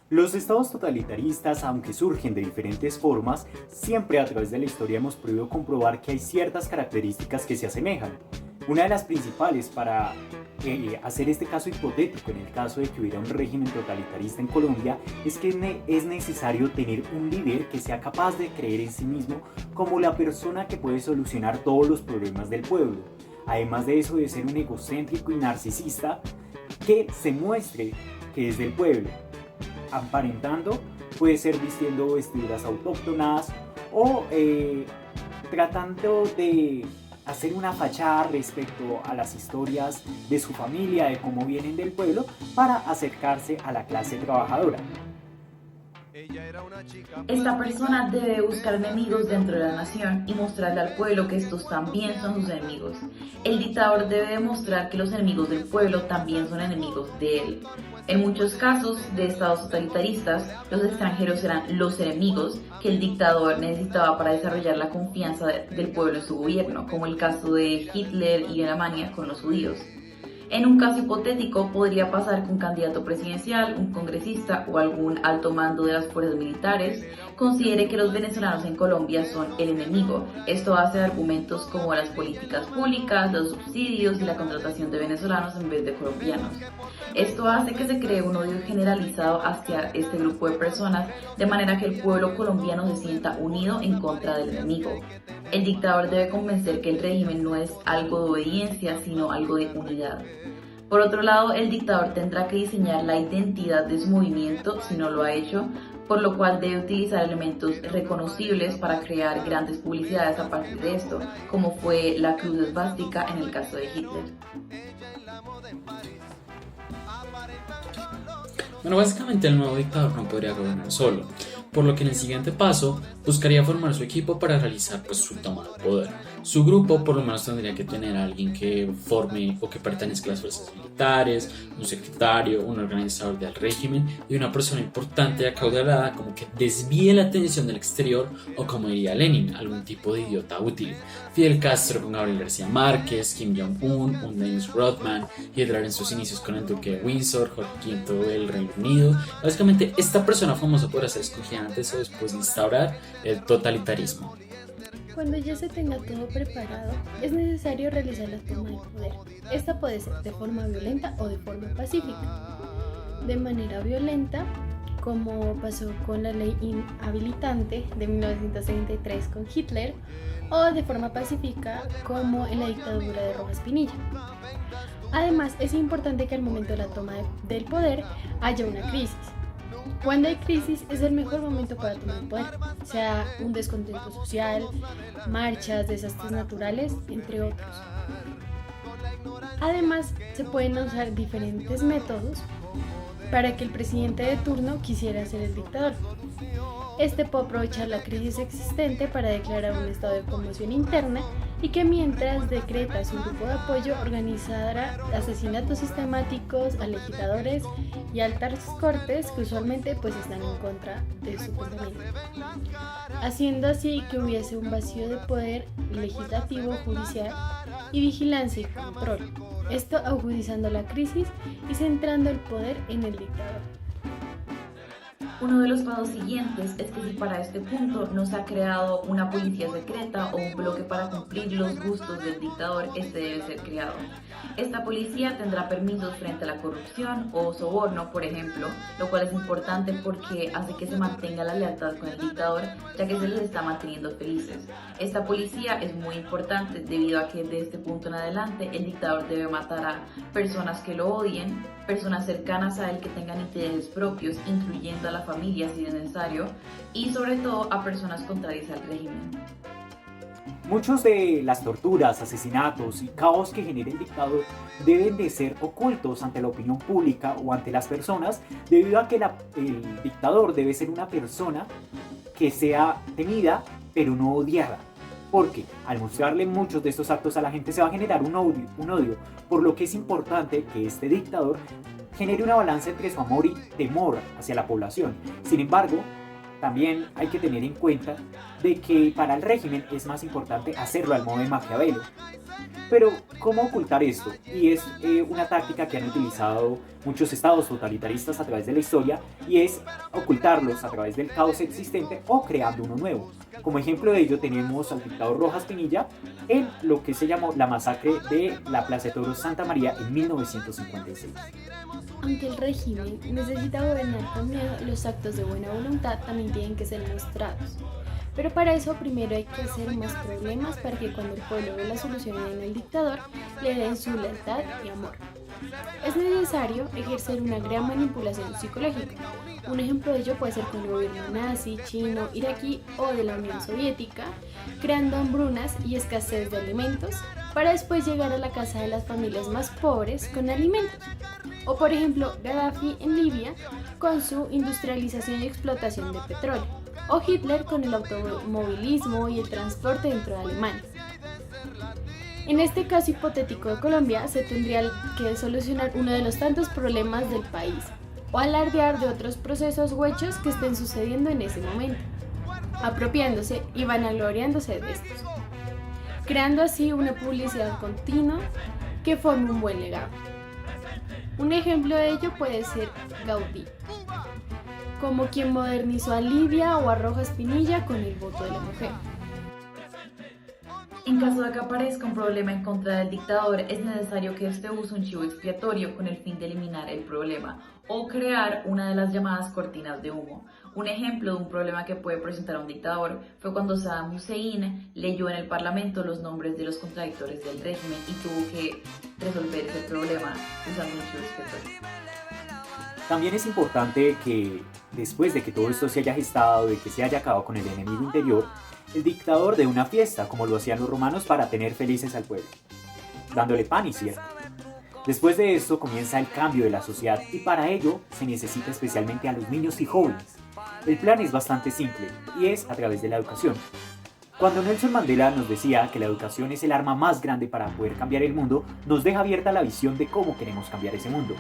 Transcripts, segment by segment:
Los estados totalitaristas, aunque surgen de diferentes formas, siempre a través de la historia hemos podido comprobar que hay ciertas características que se asemejan. Una de las principales para hacer este caso hipotético, en el caso de que hubiera un régimen totalitarista en Colombia, es que es necesario tener un líder que sea capaz de creer en sí mismo como la persona que puede solucionar todos los problemas del pueblo. Además de eso, de ser un egocéntrico y narcisista que se muestre que es del pueblo, aparentando, puede ser vistiendo vestiduras autóctonas o tratando de hacer una fachada respecto a las historias de su familia, de cómo vienen del pueblo, para acercarse a la clase trabajadora. Esta persona debe buscar enemigos dentro de la nación y mostrarle al pueblo que estos también son sus enemigos. El dictador debe demostrar que los enemigos del pueblo también son enemigos de él. En muchos casos de estados totalitaristas, los extranjeros eran los enemigos que el dictador necesitaba para desarrollar la confianza del pueblo en su gobierno, como el caso de Hitler y Alemania con los judíos. En un caso hipotético podría pasar que un candidato presidencial, un congresista o algún alto mando de las fuerzas militares considere que los venezolanos en Colombia son el enemigo. Esto hace argumentos como las políticas públicas, los subsidios y la contratación de venezolanos en vez de colombianos. Esto hace que se cree un odio generalizado hacia este grupo de personas, de manera que el pueblo colombiano se sienta unido en contra del enemigo. El dictador debe convencer que el régimen no es algo de obediencia, sino algo de unidad. Por otro lado, el dictador tendrá que diseñar la identidad de su movimiento si no lo ha hecho, por lo cual debe utilizar elementos reconocibles para crear grandes publicidades a partir de esto, como fue la cruz esvástica en el caso de Hitler. Bueno, básicamente el nuevo dictador no podría gobernar solo, por lo que en el siguiente paso buscaría formar su equipo para realizar su toma de poder. Su grupo por lo menos tendría que tener a alguien que forme o que pertenezca a las fuerzas militares, un secretario, un organizador del régimen y una persona importante y acaudalada como que desvíe la atención del exterior, o como diría Lenin, algún tipo de idiota útil. Fidel Castro con Gabriel García Márquez, Kim Jong-un, un Dennis Rodman, Hitler en sus inicios con el duque de Windsor, Jorge V del Reino Unido. Básicamente esta persona famosa podrá ser escogida antes o después de instaurar el totalitarismo. Cuando ya se tenga todo preparado, es necesario realizar la toma de poder. Esta puede ser de forma violenta o de forma pacífica. De manera violenta, como pasó con la ley inhabilitante de 1933 con Hitler, o de forma pacífica, como en la dictadura de Rojas Pinilla. Además, es importante que al momento de la toma del poder haya una crisis. Cuando hay crisis es el mejor momento para tomar el poder, sea un descontento social, marchas, desastres naturales, entre otros. Además, se pueden usar diferentes métodos para que el presidente de turno quisiera ser el dictador. Este puede aprovechar la crisis existente para declarar un estado de conmoción interna y que mientras decreta su grupo de apoyo organizará asesinatos sistemáticos a legisladores y altas cortes que usualmente están en contra de su pensamiento, haciendo así que hubiese un vacío de poder legislativo, judicial y vigilancia y control, esto agudizando la crisis y centrando el poder en el dictador. Uno de los pasos siguientes es que si para este punto no se ha creado una policía secreta o un bloque para cumplir los gustos del dictador, este debe ser creado. Esta policía tendrá permisos frente a la corrupción o soborno, por ejemplo, lo cual es importante porque hace que se mantenga la lealtad con el dictador, ya que se les está manteniendo felices. Esta policía es muy importante debido a que de este punto en adelante el dictador debe matar a personas que lo odien, personas cercanas a él que tengan intereses propios, incluyendo a la familia si es necesario, y sobre todo a personas contrarias al régimen. Muchos de las torturas, asesinatos y caos que genera el dictador deben de ser ocultos ante la opinión pública o ante las personas, debido a que el dictador debe ser una persona que sea temida pero no odiada. Porque al mostrarle muchos de estos actos a la gente se va a generar un odio, por lo que es importante que este dictador genere una balanza entre su amor y temor hacia la población. Sin embargo, también hay que tener en cuenta de que para el régimen es más importante hacerlo al modo de Maquiavelo. Pero, ¿cómo ocultar esto? Y es una táctica que han utilizado muchos estados totalitaristas a través de la historia, y es ocultarlos a través del caos existente o creando uno nuevo. Como ejemplo de ello tenemos al dictador Rojas Pinilla en lo que se llamó la masacre de la Plaza de Toros Santa María en 1956. Aunque el régimen necesita gobernar con miedo, los actos de buena voluntad también tienen que ser mostrados. Pero para eso primero hay que hacer más problemas para que cuando el pueblo ve la solución en el dictador, le den su lealtad y amor. Es necesario ejercer una gran manipulación psicológica. Un ejemplo de ello puede ser con el gobierno nazi, chino, iraquí o de la Unión Soviética, creando hambrunas y escasez de alimentos, para después llegar a la casa de las familias más pobres con alimentos. O por ejemplo, Gaddafi en Libia con su industrialización y explotación de petróleo. O Hitler con el automovilismo y el transporte dentro de Alemania. En este caso hipotético de Colombia, se tendría que solucionar uno de los tantos problemas del país, o alardear de otros procesos o hechos que estén sucediendo en ese momento, apropiándose y vanagloriándose de estos, creando así una publicidad continua que forme un buen legado. Un ejemplo de ello puede ser Gaudí, como quien modernizó a Libia o a Rojas Pinilla con el voto de la mujer. En caso de que aparezca un problema en contra del dictador, es necesario que éste use un chivo expiatorio con el fin de eliminar el problema o crear una de las llamadas cortinas de humo. Un ejemplo de un problema que puede presentar a un dictador fue cuando Saddam Hussein leyó en el parlamento los nombres de los contradictores del régimen y tuvo que resolver ese problema usando un chivo expiatorio. También es importante que después de que todo esto se haya gestado, de que se haya acabado con el enemigo interior, el dictador dé una fiesta, como lo hacían los romanos para tener felices al pueblo, dándole pan y circo. Después de esto comienza el cambio de la sociedad y para ello se necesita especialmente a los niños y jóvenes. El plan es bastante simple y es a través de la educación. Cuando Nelson Mandela nos decía que la educación es el arma más grande para poder cambiar el mundo, nos deja abierta la visión de cómo queremos cambiar ese mundo,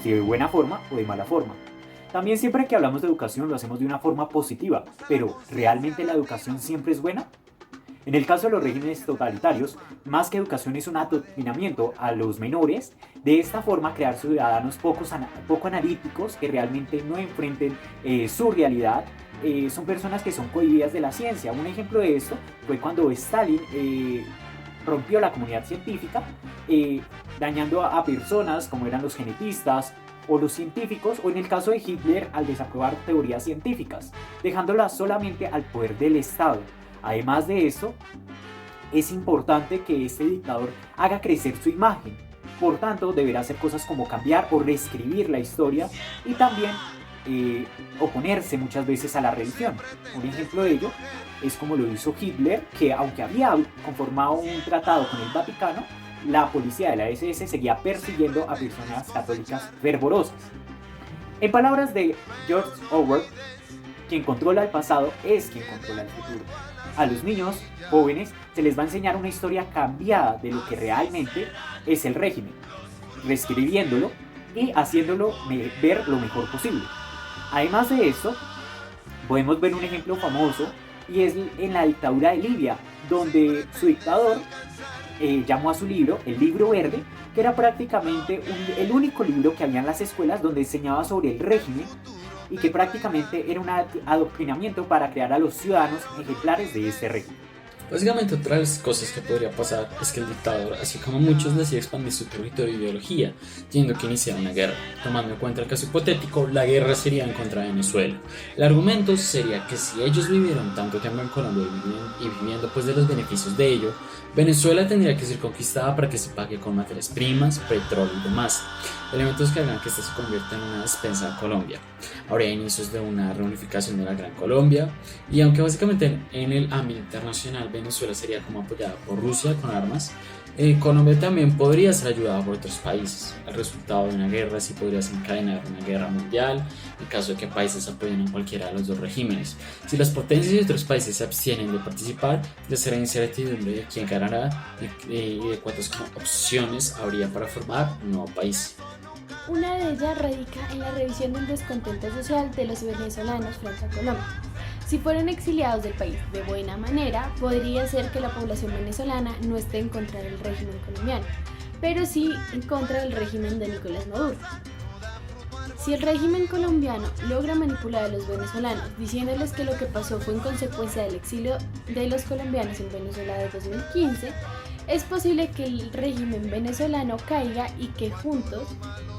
si de buena forma o de mala forma. También siempre que hablamos de educación lo hacemos de una forma positiva, pero ¿realmente la educación siempre es buena? En el caso de los regímenes totalitarios, más que educación es un adoctrinamiento a los menores, de esta forma crear ciudadanos poco analíticos que realmente no enfrenten su realidad. Son personas que son cohibidas de la ciencia. Un ejemplo de esto fue cuando Stalin rompió la comunidad científica, dañando a personas como eran los genetistas o los científicos, o en el caso de Hitler al desaprobar teorías científicas, dejándolas solamente al poder del Estado. Además de eso, es importante que este dictador haga crecer su imagen. Por tanto, deberá hacer cosas como cambiar o reescribir la historia y también oponerse muchas veces a la religión. Un ejemplo de ello es como lo hizo Hitler, que aunque había conformado un tratado con el Vaticano, la policía de la SS seguía persiguiendo a personas católicas fervorosas. En palabras de George Orwell, quien controla el pasado es quien controla el futuro. A los niños jóvenes se les va a enseñar una historia cambiada de lo que realmente es el régimen, reescribiéndolo y haciéndolo ver lo mejor posible. Además de esto, podemos ver un ejemplo famoso y es en la dictadura de Libia, donde su dictador llamó a su libro el Libro Verde, que era prácticamente el único libro que había en las escuelas donde enseñaba sobre el régimen y que prácticamente era un adoctrinamiento para crear a los ciudadanos ejemplares de este régimen. Básicamente, otra de las cosas que podría pasar es que el dictador, así como muchos, decide expandir su territorio e ideología, teniendo que iniciar una guerra. Tomando en cuenta el caso hipotético, la guerra sería en contra de Venezuela. El argumento sería que si ellos vivieron tanto tiempo en Colombia y viviendo pues de los beneficios de ello, Venezuela tendría que ser conquistada para que se pague con materias primas, petróleo y demás, elementos que hagan que esta se convierta en una despensa de Colombia. Habría inicios de una reunificación de la Gran Colombia, y aunque básicamente en el ámbito internacional Venezuela sería como apoyada por Rusia con armas, Colombia también podría ser ayudada por otros países. El resultado de una guerra sí podría desencadenar una guerra mundial en caso de que países apoyen a cualquiera de los dos regímenes. Si las potencias y otros países se abstienen de participar, ya será incertidumbre de quién ganará y de cuántas opciones habría para formar un nuevo país. Una de ellas radica en la revisión del descontento social de los venezolanos frente a Colombia. Si fueran exiliados del país de buena manera, podría ser que la población venezolana no esté en contra del régimen colombiano, pero sí en contra del régimen de Nicolás Maduro. Si el régimen colombiano logra manipular a los venezolanos diciéndoles que lo que pasó fue en consecuencia del exilio de los colombianos en Venezuela de 2015, es posible que el régimen venezolano caiga y que juntos,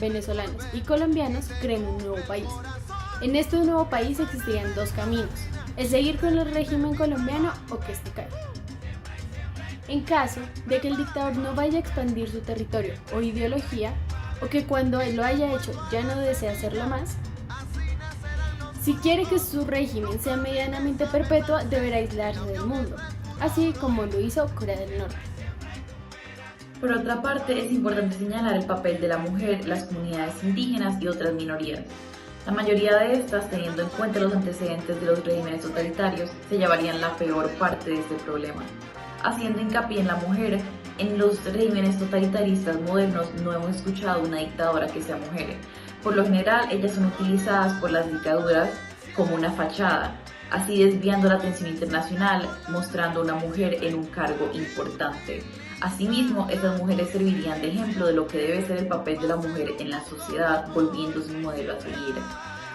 venezolanos y colombianos, creen un nuevo país. En este nuevo país existirían dos caminos: el seguir con el régimen colombiano o que este caiga. En caso de que el dictador no vaya a expandir su territorio o ideología, o que cuando él lo haya hecho ya no desea hacerlo más, si quiere que su régimen sea medianamente perpetuo, deberá aislarse del mundo, así como lo hizo Corea del Norte. Por otra parte, es importante señalar el papel de la mujer, las comunidades indígenas y otras minorías. La mayoría de estas, teniendo en cuenta los antecedentes de los regímenes totalitarios, se llevarían la peor parte de este problema. Haciendo hincapié en la mujer, en los regímenes totalitaristas modernos no hemos escuchado una dictadora que sea mujer. Por lo general, ellas son utilizadas por las dictaduras como una fachada, así desviando la atención internacional, mostrando a una mujer en un cargo importante. Asimismo, esas mujeres servirían de ejemplo de lo que debe ser el papel de la mujer en la sociedad, volviéndose un modelo a seguir.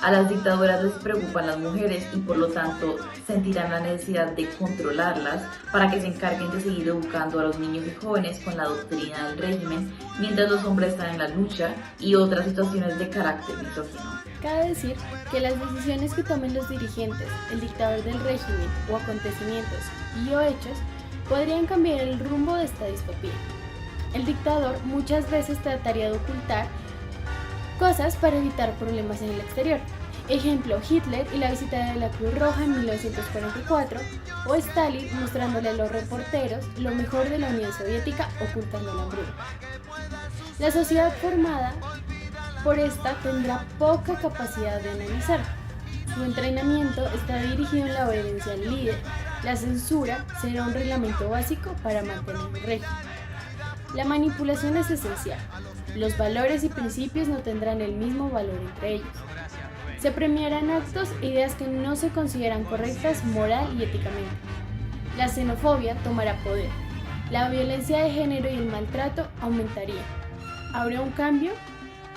A las dictaduras les preocupan las mujeres y por lo tanto sentirán la necesidad de controlarlas para que se encarguen de seguir educando a los niños y jóvenes con la doctrina del régimen, mientras los hombres están en la lucha y otras situaciones de carácter misógino. Cabe decir que las decisiones que tomen los dirigentes, el dictador del régimen o acontecimientos y o hechos podrían cambiar el rumbo de esta distopía. El dictador muchas veces trataría de ocultar cosas para evitar problemas en el exterior. Ejemplo, Hitler y la visita de la Cruz Roja en 1944, o Stalin mostrándole a los reporteros lo mejor de la Unión Soviética ocultando la hambruna. La sociedad formada por esta tendrá poca capacidad de analizar. Su entrenamiento está dirigido en la obediencia al líder. La censura será un reglamento básico para mantener el régimen. La manipulación es esencial. Los valores y principios no tendrán el mismo valor entre ellos. Se premiarán actos e ideas que no se consideran correctas moral y éticamente. La xenofobia tomará poder. La violencia de género y el maltrato aumentarían. Habrá un cambio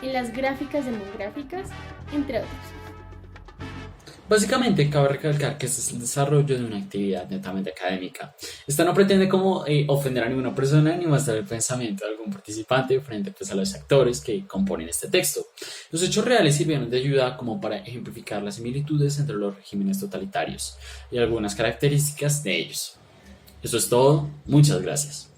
en las gráficas demográficas, entre otros. Básicamente, cabe recalcar que este es el desarrollo de una actividad netamente académica. Esta no pretende como ofender a ninguna persona ni mostrar el pensamiento de algún participante frente pues, a los actores que componen este texto. Los hechos reales sirvieron de ayuda como para ejemplificar las similitudes entre los regímenes totalitarios y algunas características de ellos. Eso es todo, muchas gracias.